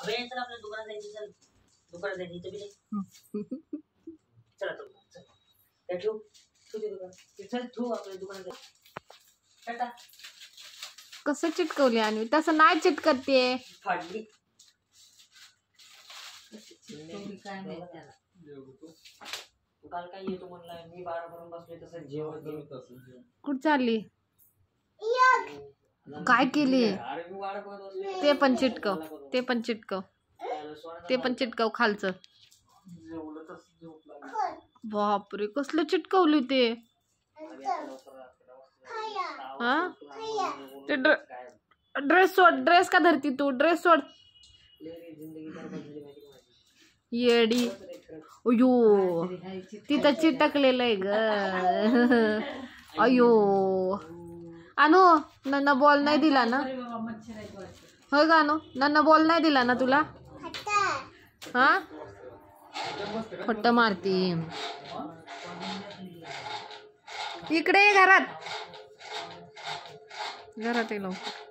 अबे चल आपल्या दुकानात जायचं, चल दुकानात जायचं इथं बी चला चल चल त्या ठेव ठेव ते दुकान चल ठेव आपल्या दुकानात जायचं टाटा. कसं चिटकवली आणि तसं नाही चिटकत ते फाडली काय माहित त्याला. काल काय येतो म्हणला मी 12 पर्यंत बसलोय तसं जेवण कुठं चालली काय केली अरे मी 12 पर्यंत बसलोय ते पण चिटकव ते पण चिटकव ते पण चिटकव खालचं. जेवलं तसं झोप लागली. बापरे कसलं चिटकवली ते हा ते ड्रेस सोड ड्रेस का धरती तू ड्रेस सोड येडी. अयो तिथं चिटकलेलं आहे ग. अयो अनु नन्ना बॉल नाही दिला ना होय ग अनु नन्ना बॉल नाही दिला ना तुला हा फट्ट मारती. इकडे घरात घरात ये लवकर.